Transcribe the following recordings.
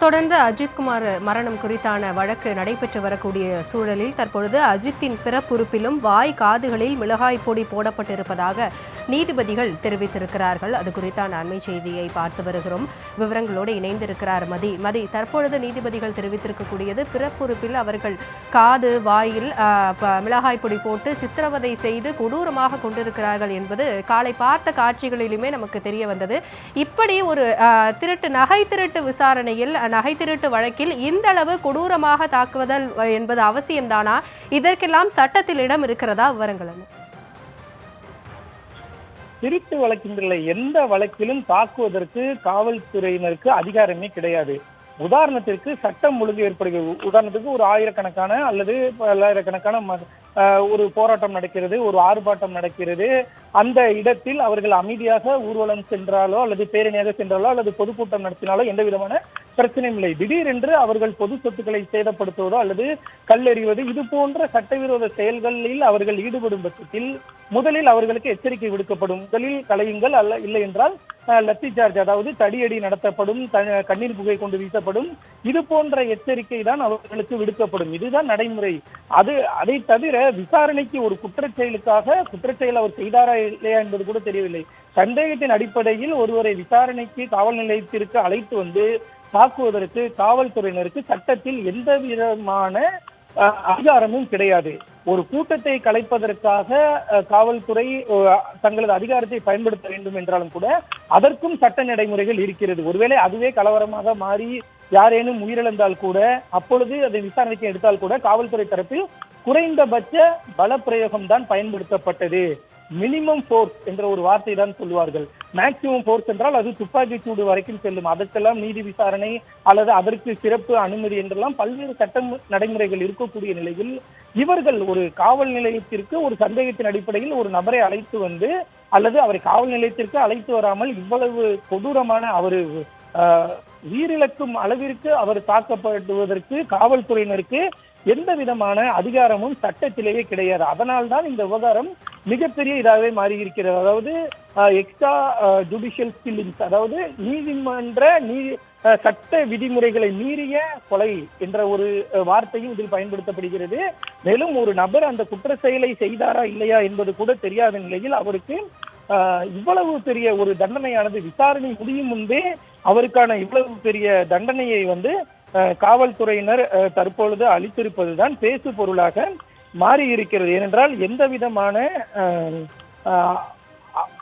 தொடர்ந்து அஜித்குமார் மரணம் குறித்தான வழக்கு நடைபெற்று வரக்கூடிய சூழலில் தற்பொழுது அஜித்தின் பிறப்புறுப்பிலும் வாய் காதுகளில் மிளகாய் பொடி போடப்பட்டிருப்பதாக நீதிபதிகள் தெரிவித்திருக்கிறார்கள். அது குறித்தான அண்மை செய்தியை பார்த்து வருகிறோம். விவரங்களோடு இணைந்திருக்கிறார் மதி. தற்பொழுது நீதிபதிகள் தெரிவித்திருக்கக்கூடியது பிறப்புறுப்பில் அவர்கள் காது வாயில் மிளகாய் பொடி போட்டு சித்திரவதை செய்து கொடூரமாக கொண்டிருக்கிறார்கள் என்பது காலை பார்த்த காட்சிகளிலுமே நமக்கு தெரிய வந்தது. இப்படி ஒரு நகை திருட்டு விசாரணையில் நகை திருட்டு வழக்கில் இந்த அளவு கொடூரமாக தாக்குவதல் என்பது அவசியம்தானா? இதற்கெல்லாம் சட்டத்தில் இடம் இருக்கிறதா? விவரங்கள் என்ன? திருட்டு வழக்கில் எந்த வழக்கிலும் தாக்குவதற்கு காவல்துறையினருக்கு அதிகாரமே கிடையாது. உதாரணத்திற்கு சட்டம் ஒழுங்கு ஏற்படுகிறது. உதாரணத்துக்கு ஒரு ஆயிரக்கணக்கான அல்லது பல்லாயிரக்கணக்கான ஒரு போராட்டம் நடக்கிறது, ஒரு ஆர்ப்பாட்டம் நடக்கிறது. அந்த இடத்தில் அவர்கள் அமைதியாக ஊர்வலம் சென்றாலோ அல்லது பேரணியாக சென்றாலோ அல்லது பொதுக்கூட்டம் நடத்தினாலோ எந்த விதமான பிரச்சனையும் இல்லை. திடீரென்று அவர்கள் பொது சொத்துக்களை சேதப்படுத்துவதோ அல்லது கல்லெறிவது இது போன்ற சட்டவிரோத செயல்களில் அவர்கள் ஈடுபடும் பட்சத்தில் முதலில் அவர்களுக்கு எச்சரிக்கை விடுக்கப்படும். முதலில் கலையுங்கள், இல்லை என்றால் லத்தி சார்ஜ், அதாவது தடியடி நடத்தப்படும், கண்ணீர் புகை கொண்டு வீசப்படும். இது போன்ற எச்சரிக்கை தான் அவர்களுக்கு விடுக்கப்படும். இதுதான் நடைமுறை. அதை தவிர விசாரணைக்கு ஒரு குற்றச்செயல் அவர் செய்தாரா இல்லையா என்பது கூட தெரியவில்லை. சந்தேகத்தின் அடிப்படையில் ஒருவரை விசாரணைக்கு காவல் நிலையத்திற்கு அழைத்து வந்து தாக்குவதற்கு காவல்துறையினருக்கு சட்டத்தில் எந்த விதமான அதிகாரமும் கிடையாது. ஒரு கூட்டத்தை கலைப்பதற்காக காவல்துறை தங்களது அதிகாரத்தை பயன்படுத்த வேண்டும் என்றாலும் கூட அதற்கும் சட்ட நடைமுறைகள் இருக்கிறது. ஒருவேளை அதுவே கலவரமாக மாறி யாரேனும் உயிரிழந்தால் கூட அப்பொழுது அதை விசாரணைக்கு எடுத்தால் கூட காவல்துறை தரப்பில் குறைந்தபட்ச பல பிரயோகம் தான் பயன்படுத்தப்பட்டது. மினிமம் போர்ஸ் என்ற ஒரு வார்த்தை தான் சொல்லுவார்கள். மேக்சிமம் போர்ஸ் என்றால் அது துப்பாக்கி சூடு வரைக்கும் செல்லும். அதற்கெல்லாம் நீதி விசாரணை அல்லது அதற்கு சிறப்பு அனுமதி என்றெல்லாம் பல்வேறு சட்ட நடைமுறைகள் இருக்கக்கூடிய நிலையில் இவர்கள் ஒரு காவல் நிலையத்திற்கு ஒரு சந்தேகத்தின் அடிப்படையில் ஒரு நபரை அழைத்து வந்து அல்லது அவரை காவல் நிலையத்திற்கு அழைத்து வராமல் இவ்வளவு கொடூரமான உயிரிழக்கும் அளவிற்கு அவர் தாக்கப்படுவதற்கு காவல்துறையினருக்கு எந்த விதமான அதிகாரமும் சட்டத்திலேயே கிடையாது. அதனால்தான் இந்த விவகாரம் மிகப்பெரிய இதாகவே மாறி இருக்கிறது. அதாவது எக்ஸ்ட்ரா ஜுடிஷியல் கில்லிங்ஸ், அதாவது நீதிமன்ற சட்ட விதிமுறைகளை மீறிய கொலை என்ற ஒரு வார்த்தையும் இதில் பயன்படுத்தப்படுகிறது. மேலும் ஒரு நபர் அந்த குற்ற செயலை செய்தாரா இல்லையா என்பது கூட தெரியாத நிலையில் அவருக்கு இவ்வளவு பெரிய ஒரு தண்டனையானது விசாரணை முடியும் முன்பே அவருக்கான இவ்வளவு பெரிய தண்டனையை காவல்துறையினர் தற்பொழுது அளித்திருப்பதுதான் பேசு பொருளாக மாறி இருக்கிறது. ஏனென்றால் எந்த விதமான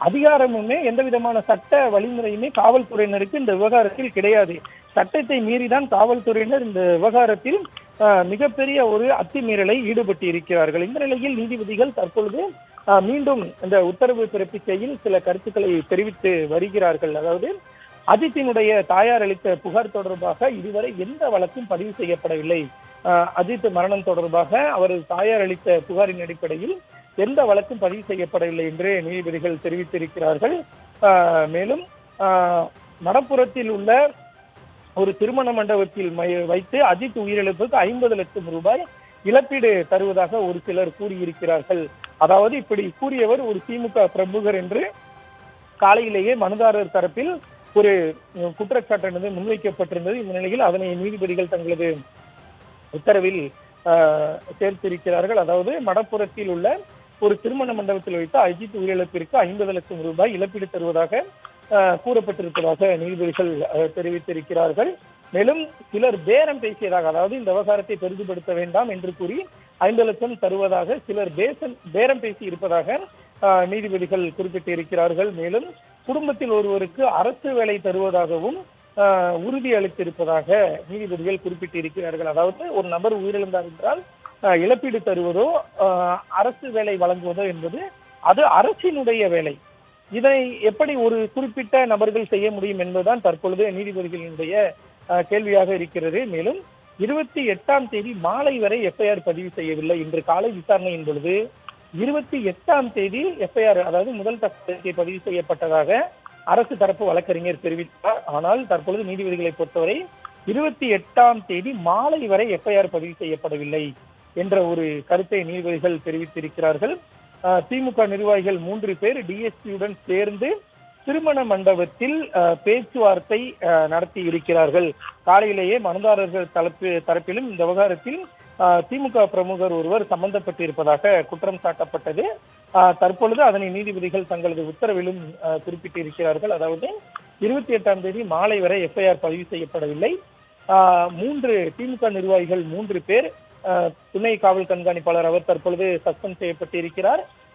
அதிகாரமுமே எந்த விதமான சட்ட வழிமுறையுமே காவல்துறையினருக்கு இந்த விவகாரத்தில் கிடையாது. சட்டத்தை மீறிதான் காவல்துறையினர் இந்த விவகாரத்தில் மிகப்பெரிய ஒரு அத்துமீறலை ஈடுபட்டு இருக்கிறார்கள். இந்த நிலையில் நீதிபதிகள் தற்பொழுது மீண்டும் இந்த உத்தரவு பிறப்பிக்கையில் சில கருத்துக்களை தெரிவித்து வருகிறார்கள். அதாவது அஜித்தினுடைய தாயார் அளித்த புகார் தொடர்பாக இதுவரை எந்த வழக்கும் பதிவு செய்யப்படவில்லை. அஜித் மரணம் தொடர்பாக அவரது தாயார் அளித்த புகாரின் அடிப்படையில் எந்த வழக்கும் பதிவு செய்யப்படவில்லை என்று நீதிபதிகள் தெரிவித்திருக்கிறார்கள். மேலும் மடப்புறத்தில் உள்ள ஒரு திருமண மண்டபத்தில் வைத்து அஜித் உயிரிழப்புக்கு 50 லட்சம் ரூபாய் இழப்பீடு தருவதாக ஒரு சிலர் கூறியிருக்கிறார்கள். அதாவது இப்படி கூறியவர் ஒரு திமுக பிரமுகர் என்று காலையிலேயே மனுதாரர் தரப்பில் ஒரு குற்றச்சாட்டானது முன்வைக்கப்பட்டிருந்தது. இந்த நிலையில் அதனை நீதிபதிகள் தங்களது உத்தரவில் சேர்த்திருக்கிறார்கள். அதாவது மடப்புறத்தில் உள்ள ஒரு திருமண மண்டபத்தில் வைத்து அஜித் உயிரிழப்பிற்கு 50 லட்சம் ரூபாய் இழப்பீடு தருவதாக கூறப்பட்டிருப்பதாக நீதிபதிகள் தெரிவித்திருக்கிறார்கள். மேலும் சிலர் பேரம் பேசியதாக, அதாவது இந்த விவகாரத்தை பெரிதுபடுத்த வேண்டாம் என்று கூறி 5 லட்சம் தருவதாக சிலர் பேரம் பேசி இருப்பதாக நீதிபதிகள் குறிப்பிட்டிருக்கிறார்கள். மேலும் குடும்பத்தில் ஒருவருக்கு அரசு வேலை தருவதாகவும் உறுதி அளித்திருப்பதாக நீதிபதிகள் குறிப்பிட்டிருக்கிறார்கள். அதாவது ஒரு நபர் உயிரிழந்தார் என்றால் இழப்பீடு தருவதோ அரசு வேலை வழங்குவதோ என்பது அது அரசினுடைய வேலை. இதை எப்படி ஒரு குறிப்பிட்ட நபர்கள் செய்ய முடியும் என்பதுதான் தற்பொழுது நீதிபதிகளினுடைய கேள்வியாக இருக்கிறது. மேலும் 28ஆம் தேதி மாலை வரை எஃப்ஐஆர் பதிவு செய்யவில்லை. இன்று காலை விசாரணையின் பொழுது 28ஆம் தேதி எஃப்ஐஆர், அதாவது முதல் தகவல் பதிவு செய்யப்பட்டதாக அரசு தரப்பு வழக்கறிஞர் தெரிவித்தார். ஆனால் தற்பொழுது நீதிபதிகளை பொறுத்தவரை 28ஆம் தேதி மாலை வரை எஃப்ஐஆர் பதிவு செய்யப்படவில்லை என்ற ஒரு கருத்தை நீதிபதிகள் தெரிவித்திருக்கிறார்கள். திமுக நிர்வாகிகள் 3 பேர் டிஎஸ்பியுடன் சேர்ந்து திருமண மண்டபத்தில் பேச்சுவார்த்தை நடத்தி இருக்கிறார்கள். காலையிலேயே மனுதாரர்கள் தரப்பிலும் இந்த விவகாரத்தில் திமுக பிரமுகர் ஒருவர் சம்பந்தப்பட்டிருப்பதாக குற்றம் சாட்டப்பட்டது. தற்பொழுது அதனை நீதிபதிகள் தங்களது உத்தரவிலும் குறிப்பிட்டிருக்கிறார்கள். அதாவது 28ஆம் தேதி மாலை வரை எஃப்ஐஆர் பதிவு செய்யப்படவில்லை. 3 திமுக நிர்வாகிகள் 3 பேர், துணை காவல் கண்காணிப்பாளர் அவர் தற்பொழுது சஸ்பெண்ட் செய்யப்பட்டிருக்கிறார்.